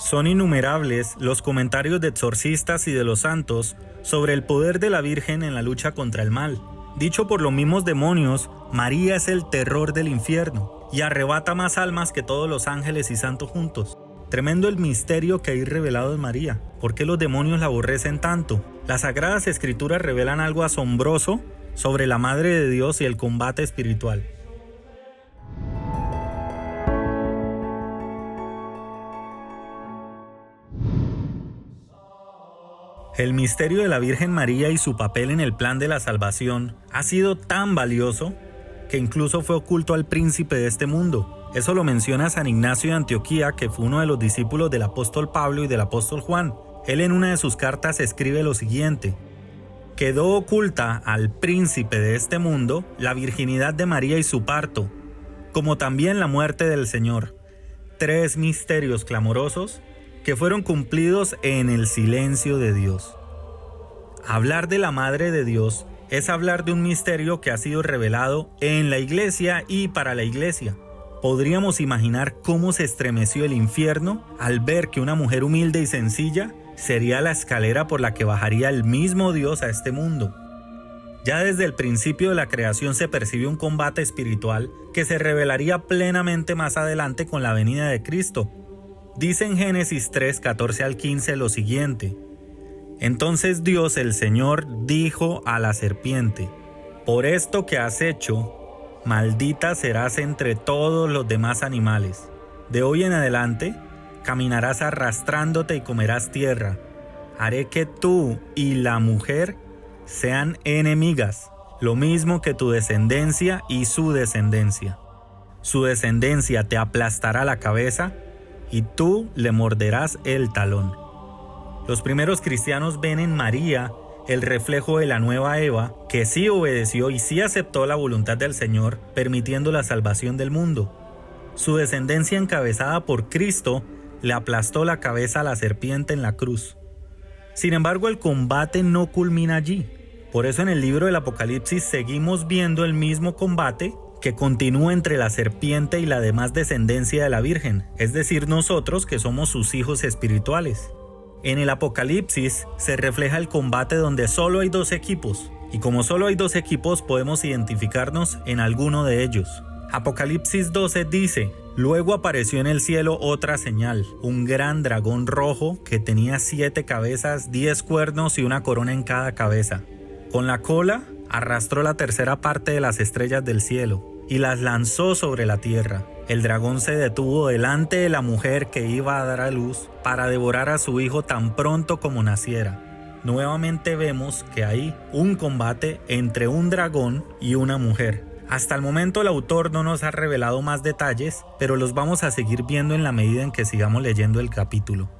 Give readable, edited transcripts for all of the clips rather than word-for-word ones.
Son innumerables los comentarios de exorcistas y de los santos sobre el poder de la Virgen en la lucha contra el mal. Dicho por los mismos demonios, María es el terror del infierno y arrebata más almas que todos los ángeles y santos juntos. Tremendo el misterio que hay revelado en María. ¿Por qué los demonios la aborrecen tanto? Las Sagradas Escrituras revelan algo asombroso sobre la Madre de Dios y el combate espiritual. El misterio de la Virgen María y su papel en el plan de la salvación ha sido tan valioso que incluso fue oculto al príncipe de este mundo. Eso lo menciona San Ignacio de Antioquía, que fue uno de los discípulos del apóstol Pablo y del apóstol Juan. Él en una de sus cartas escribe lo siguiente: quedó oculta al príncipe de este mundo la virginidad de María y su parto, como también la muerte del Señor. 3 misterios clamorosos que fueron cumplidos en el silencio de Dios. Hablar de la Madre de Dios es hablar de un misterio que ha sido revelado en la Iglesia y para la Iglesia. Podríamos imaginar cómo se estremeció el infierno al ver que una mujer humilde y sencilla sería la escalera por la que bajaría el mismo Dios a este mundo. Ya desde el principio de la creación se percibe un combate espiritual que se revelaría plenamente más adelante con la venida de Cristo. Dice en Génesis 3, 14 al 15 lo siguiente: entonces Dios el Señor dijo a la serpiente: por esto que has hecho, maldita serás entre todos los demás animales. De hoy en adelante caminarás arrastrándote y comerás tierra. Haré que tú y la mujer sean enemigas, lo mismo que tu descendencia y su descendencia. Su descendencia te aplastará la cabeza y tú le morderás el talón. Los primeros cristianos ven en María el reflejo de la nueva Eva, que sí obedeció y sí aceptó la voluntad del Señor, permitiendo la salvación del mundo. Su descendencia, encabezada por Cristo, le aplastó la cabeza a la serpiente en la cruz. Sin embargo, el combate no culmina allí. Por eso en el libro del Apocalipsis seguimos viendo el mismo combate que continúa entre la serpiente y la demás descendencia de la Virgen, es decir, nosotros que somos sus hijos espirituales. En el Apocalipsis se refleja el combate donde solo hay 2 equipos, y como solo hay 2 equipos podemos identificarnos en alguno de ellos. Apocalipsis 12 dice: luego apareció en el cielo otra señal, un gran dragón rojo que tenía 7 cabezas, 10 cuernos y una corona en cada cabeza. Con la cola arrastró la tercera parte de las estrellas del cielo y las lanzó sobre la tierra. El dragón se detuvo delante de la mujer que iba a dar a luz para devorar a su hijo tan pronto como naciera. Nuevamente vemos que hay un combate entre un dragón y una mujer. Hasta el momento el autor no nos ha revelado más detalles, pero los vamos a seguir viendo en la medida en que sigamos leyendo el capítulo.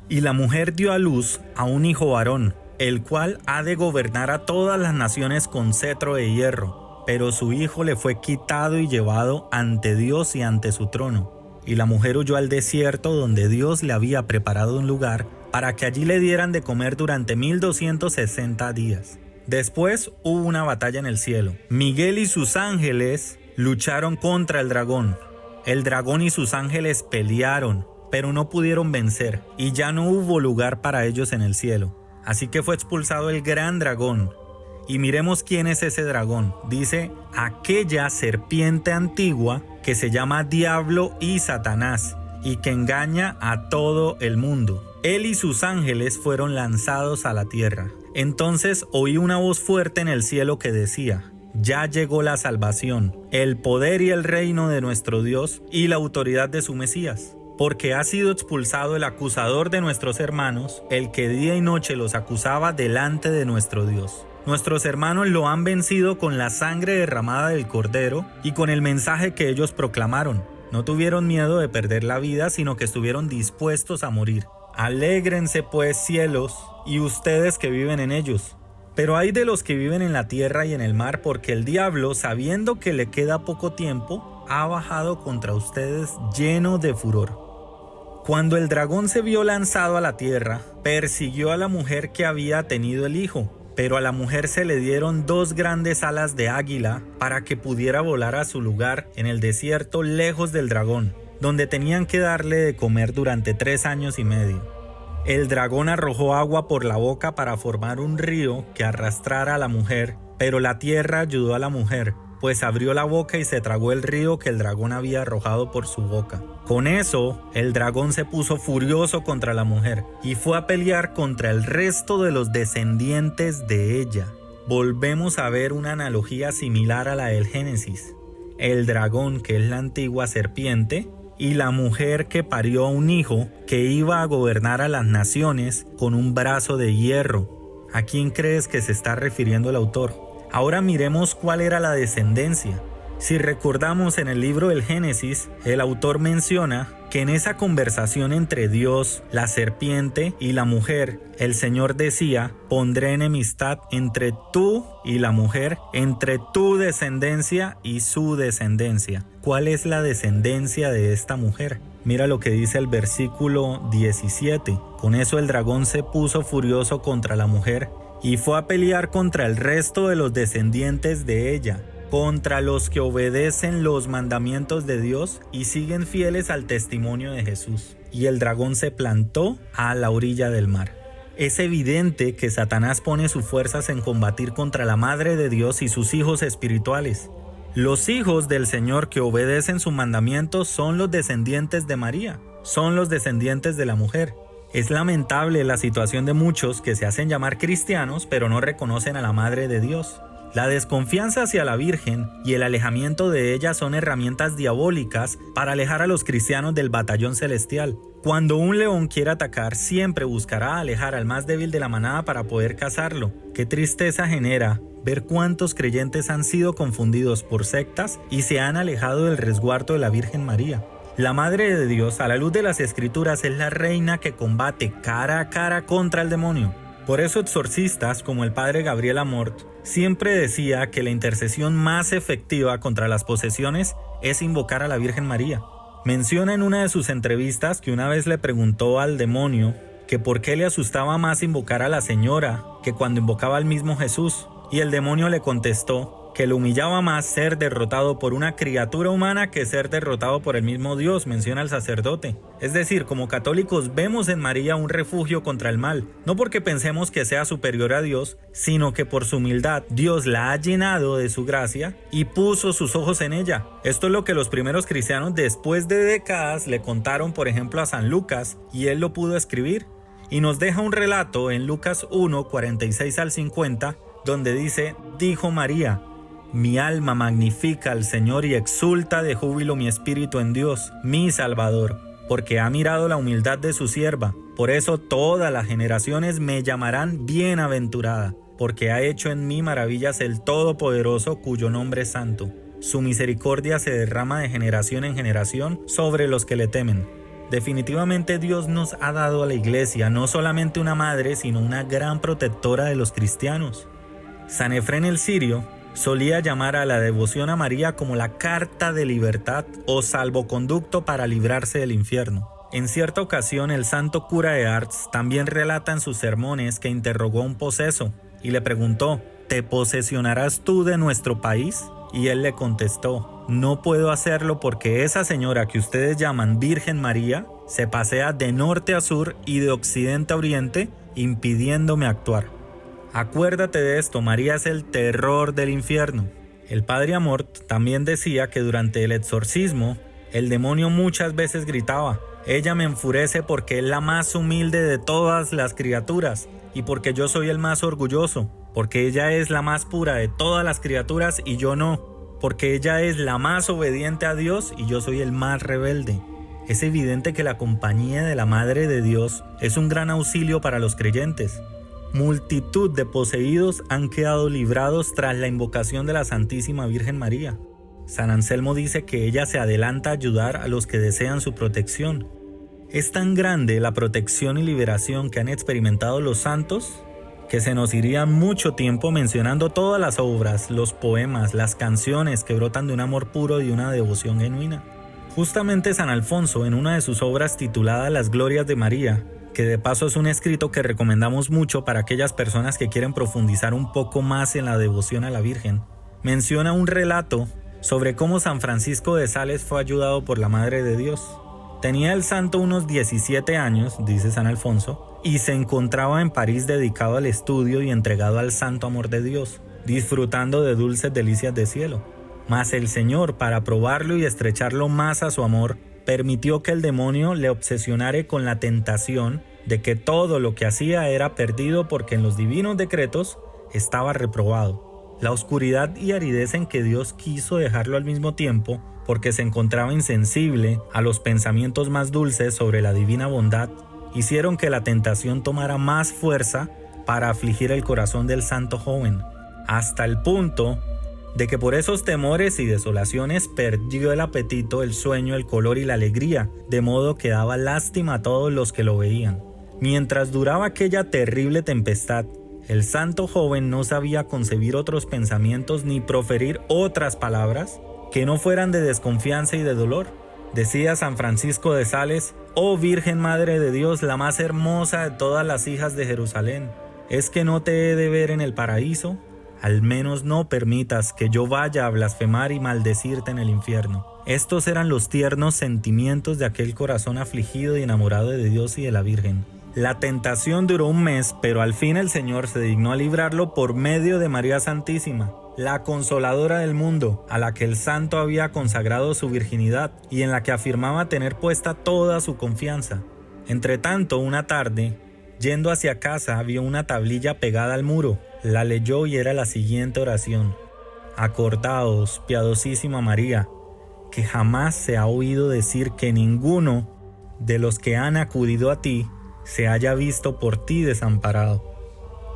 Y la mujer dio a luz a un hijo varón, el cual ha de gobernar a todas las naciones con cetro de hierro. Pero su hijo le fue quitado y llevado ante Dios y ante su trono. Y la mujer huyó al desierto, donde Dios le había preparado un lugar para que allí le dieran de comer durante 1260 días. Después hubo una batalla en el cielo. Miguel y sus ángeles lucharon contra el dragón. El dragón y sus ángeles pelearon, pero no pudieron vencer, y ya no hubo lugar para ellos en el cielo. Así que fue expulsado el gran dragón. Y miremos quién es ese dragón. Dice: aquella serpiente antigua que se llama Diablo y Satanás, y que engaña a todo el mundo. Él y sus ángeles fueron lanzados a la tierra. Entonces oí una voz fuerte en el cielo que decía: ya llegó la salvación, el poder y el reino de nuestro Dios y la autoridad de su Mesías. Porque ha sido expulsado el acusador de nuestros hermanos, el que día y noche los acusaba delante de nuestro Dios. Nuestros hermanos lo han vencido con la sangre derramada del Cordero y con el mensaje que ellos proclamaron. No tuvieron miedo de perder la vida, sino que estuvieron dispuestos a morir. Alégrense pues, cielos, y ustedes que viven en ellos. Pero hay de los que viven en la tierra y en el mar, porque el diablo, sabiendo que le queda poco tiempo, ha bajado contra ustedes lleno de furor. Cuando el dragón se vio lanzado a la tierra, persiguió a la mujer que había tenido el hijo. Pero a la mujer se le dieron 2 grandes alas de águila para que pudiera volar a su lugar en el desierto lejos del dragón, donde tenían que darle de comer durante 3 años y medio. El dragón arrojó agua por la boca para formar un río que arrastrara a la mujer, pero la tierra ayudó a la mujer, pues abrió la boca y se tragó el río que el dragón había arrojado por su boca. Con eso, el dragón se puso furioso contra la mujer y fue a pelear contra el resto de los descendientes de ella. Volvemos a ver una analogía similar a la del Génesis. El dragón, que es la antigua serpiente, y la mujer que parió a un hijo que iba a gobernar a las naciones con un brazo de hierro. ¿A quién crees que se está refiriendo el autor? Ahora miremos cuál era la descendencia. Si recordamos en el libro del Génesis, el autor menciona que en esa conversación entre Dios, la serpiente y la mujer, el Señor decía: pondré enemistad entre tú y la mujer, entre tu descendencia y su descendencia. ¿Cuál es la descendencia de esta mujer? Mira lo que dice el versículo 17. Con eso el dragón se puso furioso contra la mujer y fue a pelear contra el resto de los descendientes de ella, contra los que obedecen los mandamientos de Dios y siguen fieles al testimonio de Jesús. Y el dragón se plantó a la orilla del mar. Es evidente que Satanás pone sus fuerzas en combatir contra la Madre de Dios y sus hijos espirituales. Los hijos del Señor que obedecen sus mandamientos son los descendientes de María, son los descendientes de la mujer. Es lamentable la situación de muchos que se hacen llamar cristianos pero no reconocen a la Madre de Dios. La desconfianza hacia la Virgen y el alejamiento de ella son herramientas diabólicas para alejar a los cristianos del batallón celestial. Cuando un león quiere atacar, siempre buscará alejar al más débil de la manada para poder cazarlo. Qué tristeza genera ver cuántos creyentes han sido confundidos por sectas y se han alejado del resguardo de la Virgen María. La Madre de Dios, a la luz de las Escrituras, es la reina que combate cara a cara contra el demonio. Por eso exorcistas como el padre Gabriel Amort siempre decía que la intercesión más efectiva contra las posesiones es invocar a la Virgen María. Menciona en una de sus entrevistas que una vez le preguntó al demonio que por qué le asustaba más invocar a la señora que cuando invocaba al mismo Jesús, y el demonio le contestó que le humillaba más ser derrotado por una criatura humana que ser derrotado por el mismo Dios, menciona el sacerdote. Es decir, como católicos vemos en María un refugio contra el mal, no porque pensemos que sea superior a Dios, sino que por su humildad Dios la ha llenado de su gracia y puso sus ojos en ella. Esto es lo que los primeros cristianos después de décadas le contaron, por ejemplo, a San Lucas, y él lo pudo escribir. Y nos deja un relato en Lucas 1, 46 al 50, donde dice: dijo María: mi alma magnifica al Señor y exulta de júbilo mi espíritu en Dios, mi Salvador, porque ha mirado la humildad de su sierva. Por eso todas las generaciones me llamarán bienaventurada, porque ha hecho en mí maravillas el Todopoderoso, cuyo nombre es santo. Su misericordia se derrama de generación en generación sobre los que le temen. Definitivamente Dios nos ha dado a la iglesia no solamente una madre, sino una gran protectora de los cristianos. San Efrén el Sirio solía llamar a la devoción a María como la carta de libertad o salvoconducto para librarse del infierno. En cierta ocasión, el santo cura de Ars también relata en sus sermones que interrogó a un poseso y le preguntó: ¿te posesionarás tú de nuestro país? Y él le contestó: no puedo hacerlo porque esa señora que ustedes llaman Virgen María se pasea de norte a sur y de occidente a oriente impidiéndome actuar. Acuérdate de esto, María es el terror del infierno. El padre Amort también decía que durante el exorcismo, el demonio muchas veces gritaba: ella me enfurece porque es la más humilde de todas las criaturas y porque yo soy el más orgulloso, porque ella es la más pura de todas las criaturas y yo no, porque ella es la más obediente a Dios y yo soy el más rebelde. Es evidente que la compañía de la Madre de Dios es un gran auxilio para los creyentes. Multitud de poseídos han quedado librados tras la invocación de la Santísima Virgen María. San Anselmo dice que ella se adelanta a ayudar a los que desean su protección. Es tan grande la protección y liberación que han experimentado los santos que se nos iría mucho tiempo mencionando todas las obras, los poemas, las canciones que brotan de un amor puro y una devoción genuina. Justamente San Alfonso, en una de sus obras titulada Las Glorias de María, que de paso es un escrito que recomendamos mucho para aquellas personas que quieren profundizar un poco más en la devoción a la Virgen, menciona un relato sobre cómo San Francisco de Sales fue ayudado por la Madre de Dios. Tenía el santo unos 17 años, dice San Alfonso, y se encontraba en París dedicado al estudio y entregado al santo amor de Dios, disfrutando de dulces delicias de cielo. Mas el Señor, para probarlo y estrecharlo más a su amor, permitió que el demonio le obsesionara con la tentación de que todo lo que hacía era perdido porque en los divinos decretos estaba reprobado. La oscuridad y aridez en que Dios quiso dejarlo al mismo tiempo, porque se encontraba insensible a los pensamientos más dulces sobre la divina bondad, hicieron que la tentación tomara más fuerza para afligir el corazón del santo joven, hasta el punto de que por esos temores y desolaciones perdió el apetito, el sueño, el color y la alegría, de modo que daba lástima a todos los que lo veían. Mientras duraba aquella terrible tempestad, el santo joven no sabía concebir otros pensamientos ni proferir otras palabras que no fueran de desconfianza y de dolor. Decía San Francisco de Sales: «Oh Virgen Madre de Dios, la más hermosa de todas las hijas de Jerusalén, ¿es que no te he de ver en el paraíso? Al menos no permitas que yo vaya a blasfemar y maldecirte en el infierno». Estos eran los tiernos sentimientos de aquel corazón afligido y enamorado de Dios y de la Virgen. La tentación duró un mes, pero al fin el Señor se dignó a librarlo por medio de María Santísima, la consoladora del mundo, a la que el santo había consagrado su virginidad y en la que afirmaba tener puesta toda su confianza. Entretanto, una tarde, yendo hacia casa, vio una tablilla pegada al muro. La leyó y era la siguiente oración: «Acordaos, piadosísima María, que jamás se ha oído decir que ninguno de los que han acudido a ti se haya visto por ti desamparado».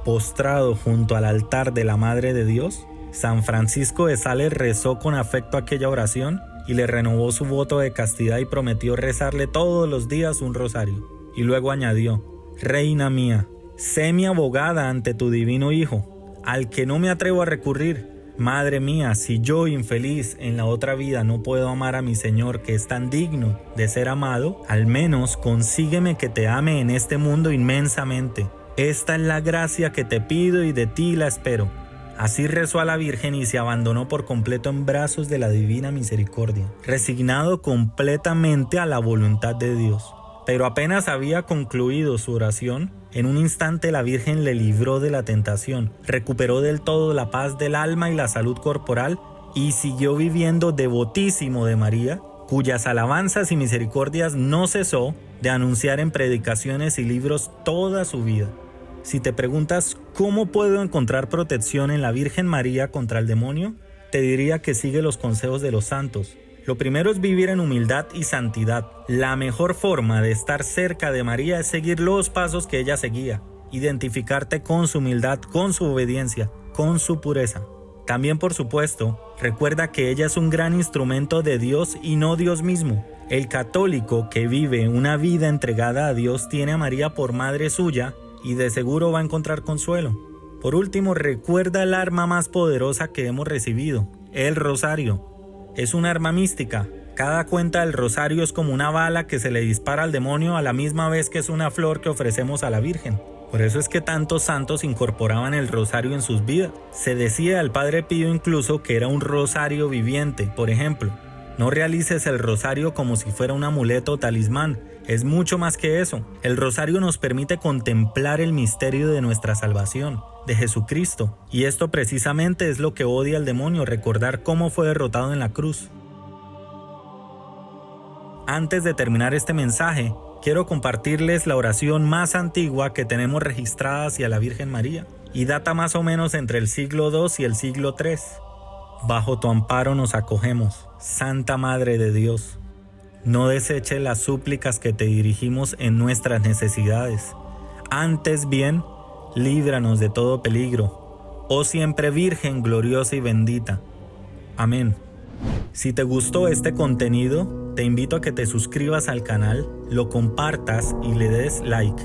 Postrado junto al altar de la Madre de Dios, San Francisco de Sales rezó con afecto aquella oración y le renovó su voto de castidad y prometió rezarle todos los días un rosario. Y luego añadió: «Reina mía, sé mi abogada ante tu divino Hijo, al que no me atrevo a recurrir. Madre mía, si yo, infeliz, en la otra vida no puedo amar a mi Señor, que es tan digno de ser amado, al menos consígueme que te ame en este mundo inmensamente. Esta es la gracia que te pido y de ti la espero». Así rezó a la Virgen y se abandonó por completo en brazos de la divina misericordia, resignado completamente a la voluntad de Dios. Pero apenas había concluido su oración, en un instante la Virgen le libró de la tentación, recuperó del todo la paz del alma y la salud corporal, y siguió viviendo devotísimo de María, cuyas alabanzas y misericordias no cesó de anunciar en predicaciones y libros toda su vida. Si te preguntas cómo puedo encontrar protección en la Virgen María contra el demonio, te diría que sigue los consejos de los santos. Lo primero es vivir en humildad y santidad. La mejor forma de estar cerca de María es seguir los pasos que ella seguía, identificarte con su humildad, con su obediencia, con su pureza. También, por supuesto, recuerda que ella es un gran instrumento de Dios y no Dios mismo. El católico que vive una vida entregada a Dios tiene a María por madre suya y de seguro va a encontrar consuelo. Por último, recuerda el arma más poderosa que hemos recibido, el rosario. Es un arma mística. Cada cuenta del rosario es como una bala que se le dispara al demonio a la misma vez que es una flor que ofrecemos a la Virgen. Por eso es que tantos santos incorporaban el rosario en sus vidas. Se decía al Padre Pío incluso que era un rosario viviente. Por ejemplo, no realices el rosario como si fuera un amuleto o talismán. Es mucho más que eso. El rosario nos permite contemplar el misterio de nuestra salvación, de Jesucristo. Y esto precisamente es lo que odia el demonio, recordar cómo fue derrotado en la cruz. Antes de terminar este mensaje, quiero compartirles la oración más antigua que tenemos registrada hacia la Virgen María, y data más o menos entre el siglo II y el siglo III. Bajo tu amparo nos acogemos, Santa Madre de Dios. No deseches las súplicas que te dirigimos en nuestras necesidades. Antes bien, líbranos de todo peligro. Oh siempre Virgen gloriosa y bendita. Amén. Si te gustó este contenido, te invito a que te suscribas al canal, lo compartas y le des like.